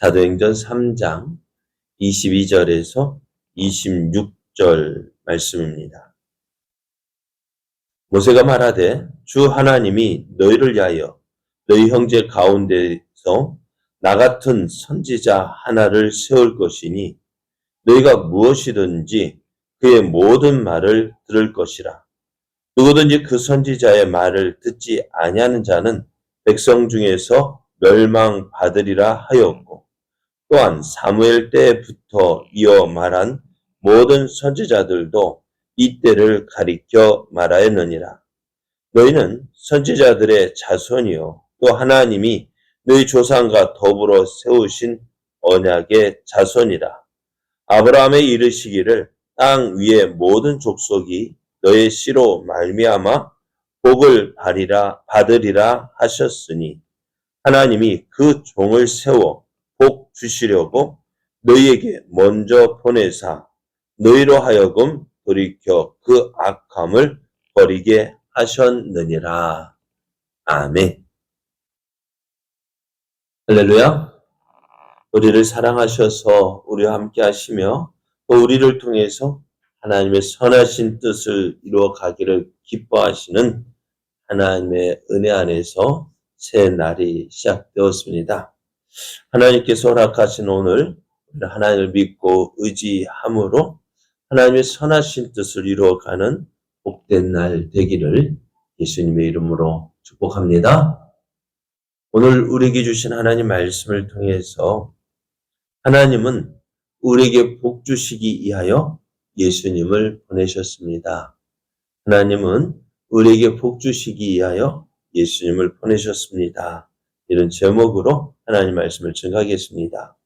사도행전 3장 22절에서 26절 말씀입니다. 모세가 말하되 주 하나님이 너희를 위하여 너희 형제 가운데서 나 같은 선지자 하나를 세울 것이니 너희가 무엇이든지 그의 모든 말을 들을 것이라. 누구든지 그 선지자의 말을 듣지 아니하는 자는 백성 중에서 멸망받으리라 하였고, 또한 사무엘 때부터 이어 말한 모든 선지자들도 이 때를 가리켜 말하였느니라. 너희는 선지자들의 자손이요 또 하나님이 너희 조상과 더불어 세우신 언약의 자손이라. 아브라함의 이르시기를 땅 위의 모든 족속이 너의 씨로 말미암아 복을 받으리라 하셨으니 하나님이 그 종을 세워 복 주시려고 너희에게 먼저 보내사 너희로 하여금 돌이켜 그 악함을 버리게 하셨느니라. 아멘. 할렐루야. 우리를 사랑하셔서 우리와 함께 하시며 또 우리를 통해서 하나님의 선하신 뜻을 이루어 가기를 기뻐하시는 하나님의 은혜 안에서 새 날이 시작되었습니다. 하나님께서 허락하신 오늘 하나님을 믿고 의지함으로 하나님의 선하신 뜻을 이루어가는 복된 날 되기를 예수님의 이름으로 축복합니다. 오늘 우리에게 주신 하나님 말씀을 통해서 하나님은 우리에게 복 주시기 위하여 예수님을 보내셨습니다. 하나님은 우리에게 복 주시기 위하여 예수님을 보내셨습니다. 이런 제목으로 하나님 말씀을 증거하겠습니다.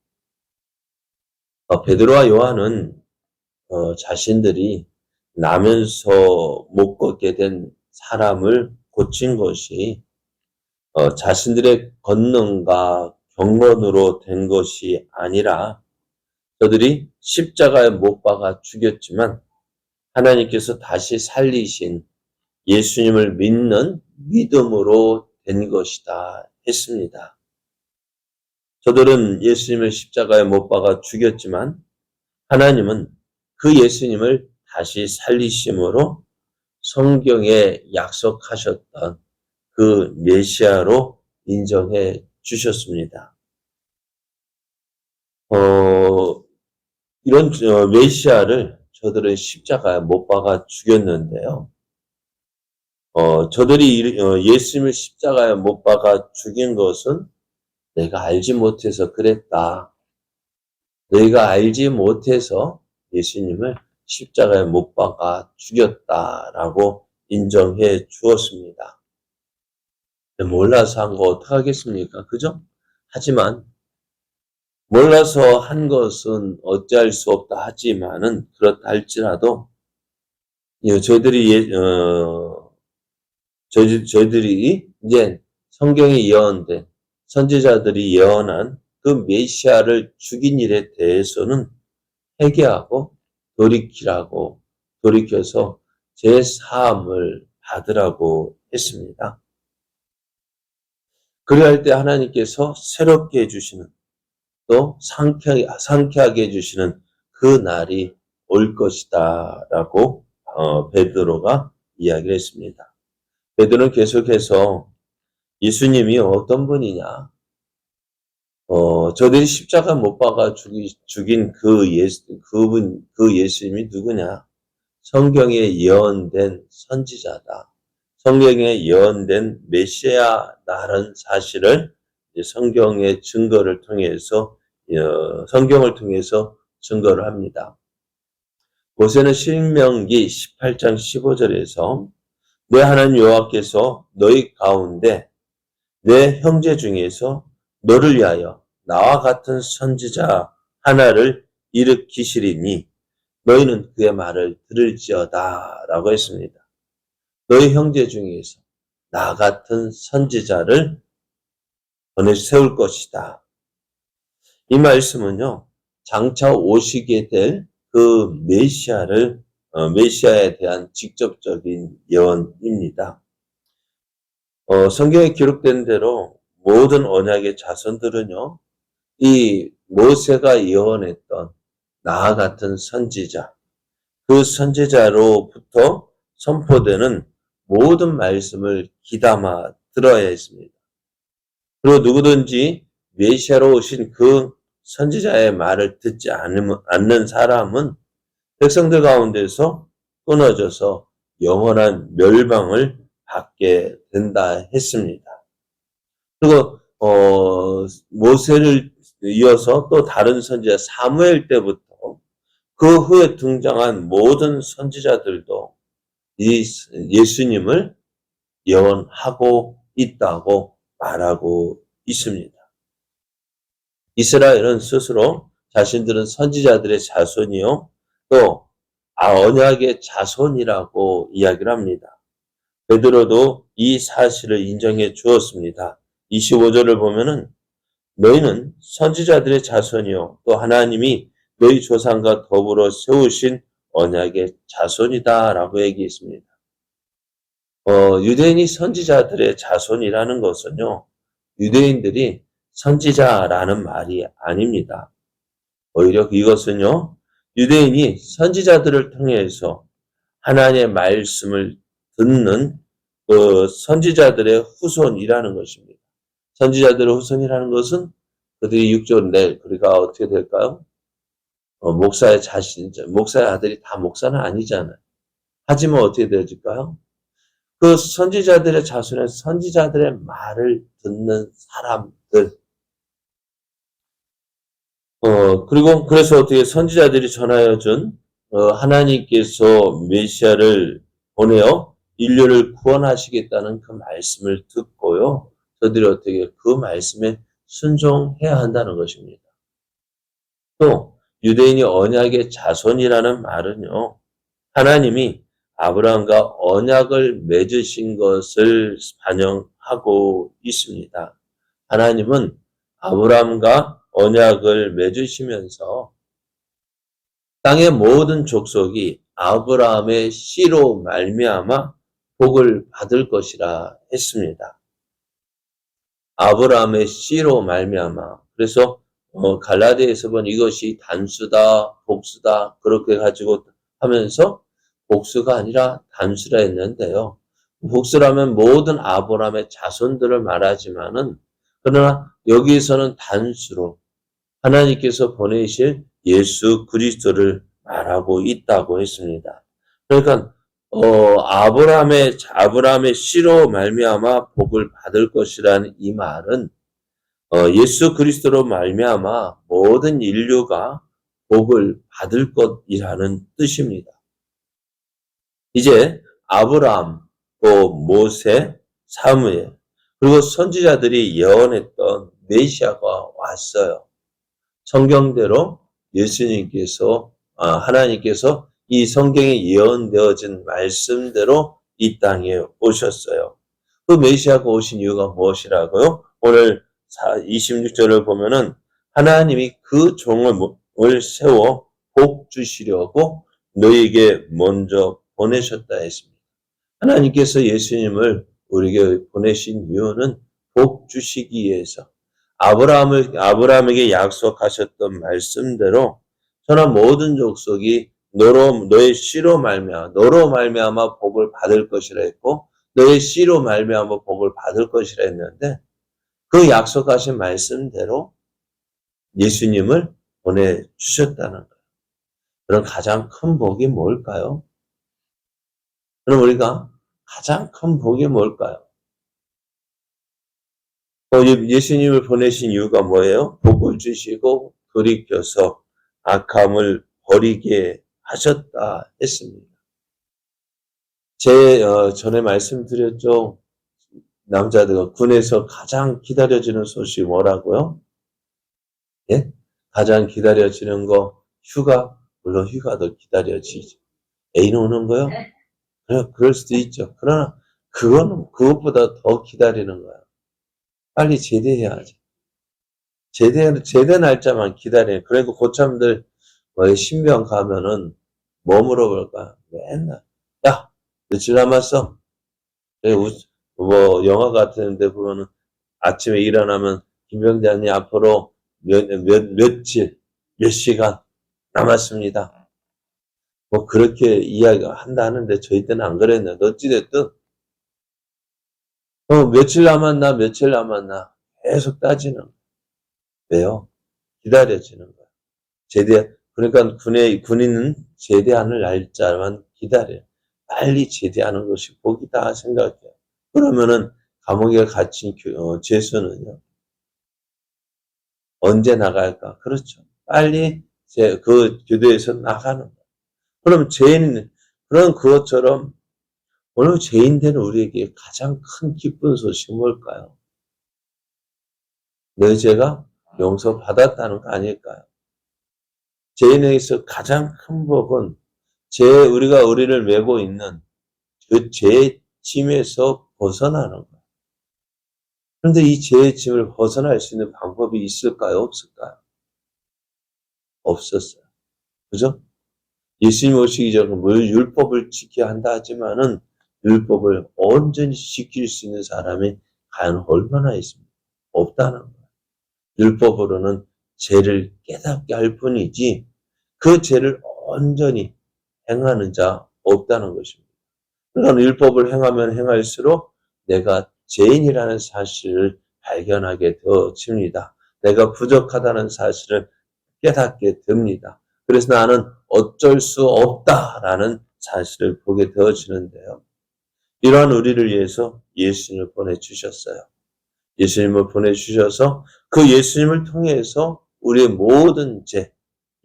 베드로와 요한은 자신들이 나면서 못 걷게 된 사람을 고친 것이 자신들의 권능과 경건으로 된 것이 아니라 저들이 십자가에 못 박아 죽였지만 하나님께서 다시 살리신 예수님을 믿는 믿음으로 된 것이다 했습니다. 저들은 예수님을 십자가에 못 박아 죽였지만 하나님은 그 예수님을 다시 살리심으로 성경에 약속하셨던 그 메시아로 인정해 주셨습니다. 이런 메시아를 저들은 십자가에 못 박아 죽였는데요. 저들이 예수님을 십자가에 못 박아 죽인 것은 내가 알지 못해서 그랬다. 너희가 알지 못해서 예수님을 십자가에 못 박아 죽였다라고 인정해 주었습니다. 몰라서 한 거 어떡하겠습니까? 그죠? 하지만 몰라서 한 것은 어찌할 수 없다 하지만은 그렇다 할지라도 저희들이 이제 성경에 예언된 선지자들이 예언한 그 메시아를 죽인 일에 대해서는 회개하고 돌이켜서 제 사함을 받으라고 했습니다. 그리할 때 하나님께서 새롭게 해주시는 또 상쾌하게 해주시는 그 날이 올 것이다 라고 베드로가 이야기를 했습니다. 베드로는 계속해서 예수님이 어떤 분이냐, 저들이 십자가 못 박아 죽인 그 예수님이 누구냐? 성경에 예언된 선지자다. 성경에 예언된 메시아라는 사실을 성경의 성경을 통해서 증거를 합니다. 모세는 신명기 18장 15절에서 내 하나님 여호와께서 너희 가운데 내 형제 중에서 너를 위하여 나와 같은 선지자 하나를 일으키시리니 너희는 그의 말을 들을지어다 라고 했습니다. 너희 형제 중에서 나 같은 선지자를 세울 것이다. 이 말씀은요, 장차 오시게 될 그 메시아에 대한 직접적인 예언입니다. 성경에 기록된 대로 모든 언약의 자손들은요, 이 모세가 예언했던 나와 같은 선지자, 그 선지자로부터 선포되는 모든 말씀을 귀담아 들어야 했습니다. 그리고 누구든지 메시아로 오신 그 선지자의 말을 듣지 않는 사람은 백성들 가운데서 끊어져서 영원한 멸망을 받게 된다 했습니다. 그리고 모세를 이어서 또 다른 선지자 사무엘 때부터 그 후에 등장한 모든 선지자들도 이 예수님을 예언하고 있다고 말하고 있습니다. 이스라엘은 스스로 자신들은 선지자들의 자손이요, 또 언약의 자손이라고 이야기를 합니다. 베드로도 이 사실을 인정해 주었습니다. 25절을 보면은 너희는 선지자들의 자손이요, 또 하나님이 너희 조상과 더불어 세우신 언약의 자손이다 라고 얘기했습니다. 유대인이 선지자들의 자손이라는 것은요, 유대인들이 선지자라는 말이 아닙니다. 오히려 이것은요, 유대인이 선지자들을 통해서 하나님의 말씀을 듣는 그 선지자들의 후손이라는 것입니다. 선지자들의 후손이라는 것은 그들이 육조를 낼, 그러니까 어떻게 될까요? 목사의 아들이 다 목사는 아니잖아요. 하지만 어떻게 되어질까요? 그 선지자들의 자손은 선지자들의 말을 듣는 사람들. 그리고 그래서 어떻게 선지자들이 전하여 준 하나님께서 메시아를 보내어 인류를 구원하시겠다는 그 말씀을 듣고요. 저들이 어떻게 그 말씀에 순종해야 한다는 것입니다. 또 유대인이 언약의 자손이라는 말은요. 하나님이 아브라함과 언약을 맺으신 것을 반영하고 있습니다. 하나님은 아브라함과 언약을 맺으시면서 땅의 모든 족속이 아브라함의 씨로 말미암아 복을 받을 것이라 했습니다. 아브라함의 씨로 말미암아. 그래서 갈라디아에서 본 이것이 단수다, 복수다 그렇게 가지고 하면서 복수가 아니라 단수라 했는데요. 복수라면 모든 아브라함의 자손들을 말하지만은 그러나 여기에서는 단수로 하나님께서 보내실 예수 그리스도를 말하고 있다고 했습니다. 그러니까 아브라함의 씨로 말미암아 복을 받을 것이라는 이 말은 예수 그리스도로 말미암아 모든 인류가 복을 받을 것이라는 뜻입니다. 이제 아브라함, 또 모세, 사무엘, 그리고 선지자들이 예언했던 메시아가 왔어요. 성경대로 예수님께서 하나님께서 이 성경에 예언되어진 말씀대로 이 땅에 오셨어요. 그 메시아가 오신 이유가 무엇이라고요? 오늘 26절을 보면은 하나님이 그 종을 세워 복 주시려고 너에게 먼저 보내셨다 했습니다. 하나님께서 예수님을 우리에게 보내신 이유는 복 주시기 위해서 아브라함에게 약속하셨던 말씀대로 저나 모든 족속이 너의 씨로 말미암아 복을 받을 것이라 했고 너의 씨로 말미암아 복을 받을 것이라 했는데 그 약속하신 말씀대로 예수님을 보내주셨다는 거예요. 그럼 가장 큰 복이 뭘까요? 그럼 우리가 가장 큰 복이 뭘까요? 예수님을 보내신 이유가 뭐예요? 복을 주시고 돌이켜서 악함을 버리게 하셨다 했습니다. 전에 말씀드렸죠. 남자들과 군에서 가장 기다려지는 소식이 뭐라고요? 예? 가장 기다려지는 거 휴가? 물론 휴가도 기다려지죠. 애인 오는 거요? 그럴 수도 있죠. 그러나 그거는 그것보다 더 기다리는 거야. 빨리 제대해야지. 제대 날짜만 기다려. 그러니까 고참들 신병 가면은 뭐 물어볼까? 맨날 야 며칠 남았어? 영화 같은 데 보면은 아침에 일어나면 김병장님 앞으로 며칠, 몇 시간 남았습니다. 뭐 그렇게 이야기가 한다 하는데 저희 때는 안 그랬는데 어찌됐든 며칠 남았나 계속 따지는 거예요. 왜요? 기다려지는 거예요. 그러니까 군인은 제대하는 날짜만 기다려요. 빨리 제대하는 것이 복이다 생각해요. 그러면은 감옥에 갇힌 죄수는요, 언제 나갈까? 그렇죠. 빨리 그 교도에서 나가는 거예요. 그럼 그런 그것처럼 오늘 죄인된 우리에게 가장 큰 기쁜 소식이 뭘까요? 너희 죄가 용서받았다는 거 아닐까요? 죄인에게서 가장 큰 복은 우리를 메고 있는 그 죄의 짐에서 벗어나는 거예요. 그런데 이 죄의 짐을 벗어날 수 있는 방법이 있을까요? 없을까요? 없었어요. 그죠? 예수님 오시기 전에 율법을 지켜야 한다 하지만은 율법을 온전히 지킬 수 있는 사람이 과연 얼마나 있습니까? 없다는 거예요. 율법으로는 죄를 깨닫게 할 뿐이지 그 죄를 온전히 행하는 자 없다는 것입니다. 그러니까 율법을 행하면 행할수록 내가 죄인이라는 사실을 발견하게 되어집니다. 내가 부족하다는 사실을 깨닫게 됩니다. 그래서 나는 어쩔 수 없다라는 사실을 보게 되어지는데요. 이러한 우리를 위해서 예수님을 보내주셨어요. 예수님을 보내주셔서 그 예수님을 통해서 우리의 모든 죄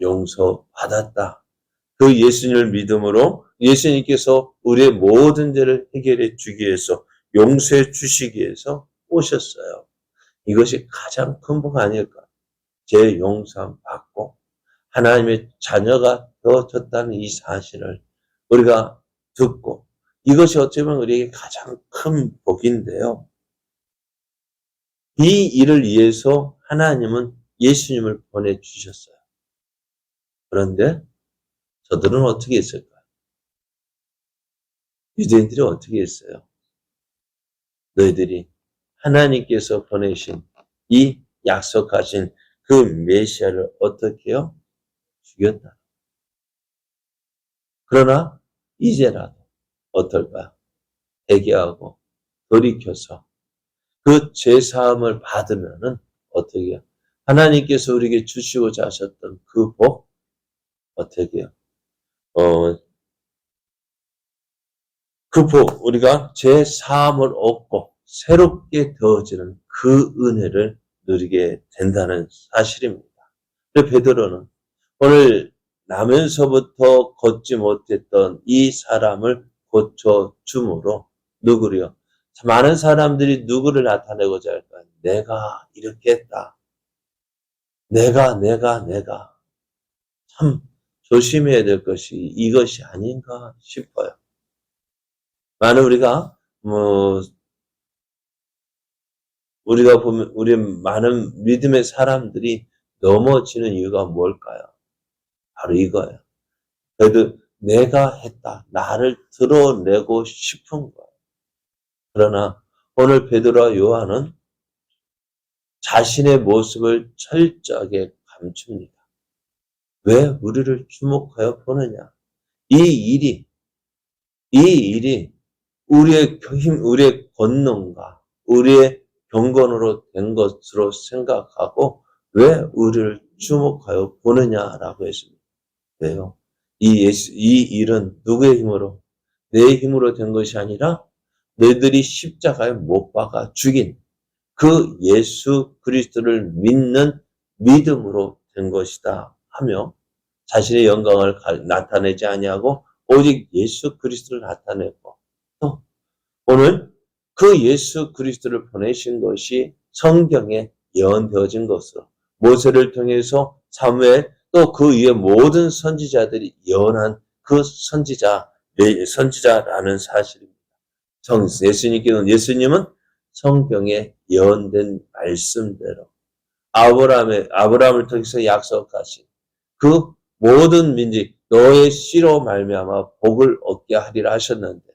용서받았다. 그 예수님을 믿음으로 예수님께서 우리의 모든 죄를 해결해 주기 위해서 용서해 주시기 위해서 오셨어요. 이것이 가장 큰 복 아닐까? 죄 용서함 받고 하나님의 자녀가 되어졌다는 이 사실을 우리가 듣고 이것이 어쩌면 우리에게 가장 큰 복인데요. 이 일을 위해서 하나님은 예수님을 보내주셨어요. 그런데 저들은 어떻게 했을까요? 유대인들이 어떻게 했어요? 너희들이 하나님께서 보내신 이 약속하신 그 메시아를 어떻게 해요? 죽였다. 그러나 이제라도 어떨까요? 회개하고 돌이켜서 그 죄사함을 받으면은 어떻게 해요? 하나님께서 우리에게 주시고자 하셨던 그 복 어떻게 해요? 그 복, 우리가 죄사함을 얻고 새롭게 되어지는 그 은혜를 누리게 된다는 사실입니다. 베드로는 오늘 나면서부터 걷지 못했던 이 사람을 고쳐줌으로 누구요? 많은 사람들이 누구를 나타내고자 할까요? 내가 이렇게 했다. 내가. 참 조심해야 될 것이 이것이 아닌가 싶어요. 많은 우리가 보면 우리 많은 믿음의 사람들이 넘어지는 이유가 뭘까요? 바로 이거예요. 그래도 내가 했다. 나를 드러내고 싶은 거예요. 그러나 오늘 베드로와 요한은 자신의 모습을 철저하게 감춥니다. 왜 우리를 주목하여 보느냐? 이 일이 우리의 권능과 우리의 경건으로 된 것으로 생각하고 왜 우리를 주목하여 보느냐라고 했습니다. 왜요? 이 일은 누구의 힘으로? 내 힘으로 된 것이 아니라 너희들이 십자가에 못 박아 죽인 그 예수 그리스도를 믿는 믿음으로 된 것이다 하며 자신의 영광을 나타내지 아니하고 오직 예수 그리스도를 나타내고 또 오늘 그 예수 그리스도를 보내신 것이 성경에 예언되어진 것으로 모세를 통해서 사무엘 또 그 위에 모든 선지자들이 예언한 그 선지자라는 사실입니다. 예수님은 성경에 예언된 말씀대로 아브라함을 통해서 약속하신 그 모든 민족 너의 씨로 말미암아 복을 얻게 하리라 하셨는데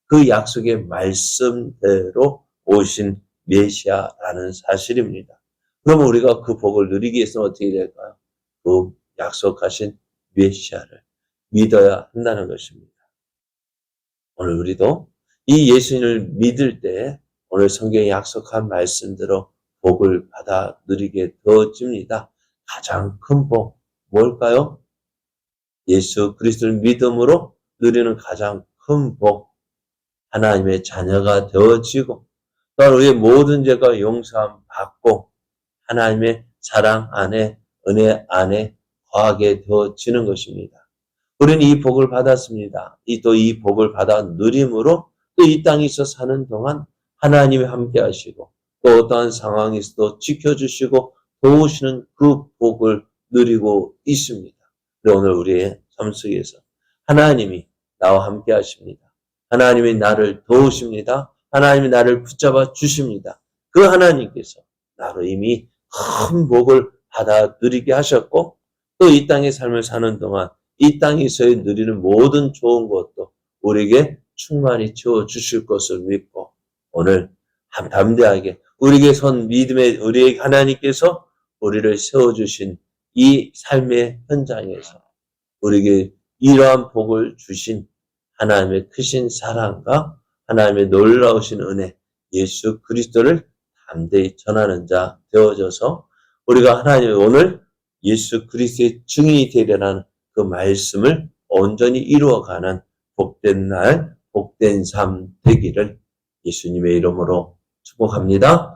그 약속의 말씀대로 오신 메시아라는 사실입니다. 그러면 우리가 그 복을 누리기 위해서는 어떻게 될까요? 그 약속하신 메시아를 믿어야 한다는 것입니다. 오늘 우리도 이 예수님을 믿을 때 오늘 성경에 약속한 말씀대로 복을 받아 누리게 되어집니다. 가장 큰 복 뭘까요? 예수 그리스도를 믿음으로 누리는 가장 큰 복, 하나님의 자녀가 되어지고 또한 우리의 모든 죄가 용서함 받고 하나님의 사랑 안에 은혜 안에 거하게 되어지는 것입니다. 우리는 이 복을 받았습니다. 또 이 복을 받아 누림으로 또 이 땅에서 사는 동안 하나님이 함께 하시고 또 어떠한 상황에서도 지켜주시고 도우시는 그 복을 누리고 있습니다. 그리고 오늘 우리의 삶 속에서 하나님이 나와 함께 하십니다. 하나님이 나를 도우십니다. 하나님이 나를 붙잡아 주십니다. 그 하나님께서 나로 이미 큰 복을 받아 누리게 하셨고 또 이 땅의 삶을 사는 동안 이 땅에서의 누리는 모든 좋은 것도 우리에게 충만히 채워주실 것을 믿고 오늘 담대하게 우리에게 선 믿음의 우리의 하나님께서 우리를 세워주신 이 삶의 현장에서 우리에게 이러한 복을 주신 하나님의 크신 사랑과 하나님의 놀라우신 은혜 예수 그리스도를 담대히 전하는 자 되어져서 우리가 하나님의 오늘 예수 그리스도의 증인이 되려는 그 말씀을 온전히 이루어가는 복된 날, 복된 삶 되기를 예수님의 이름으로 축복합니다.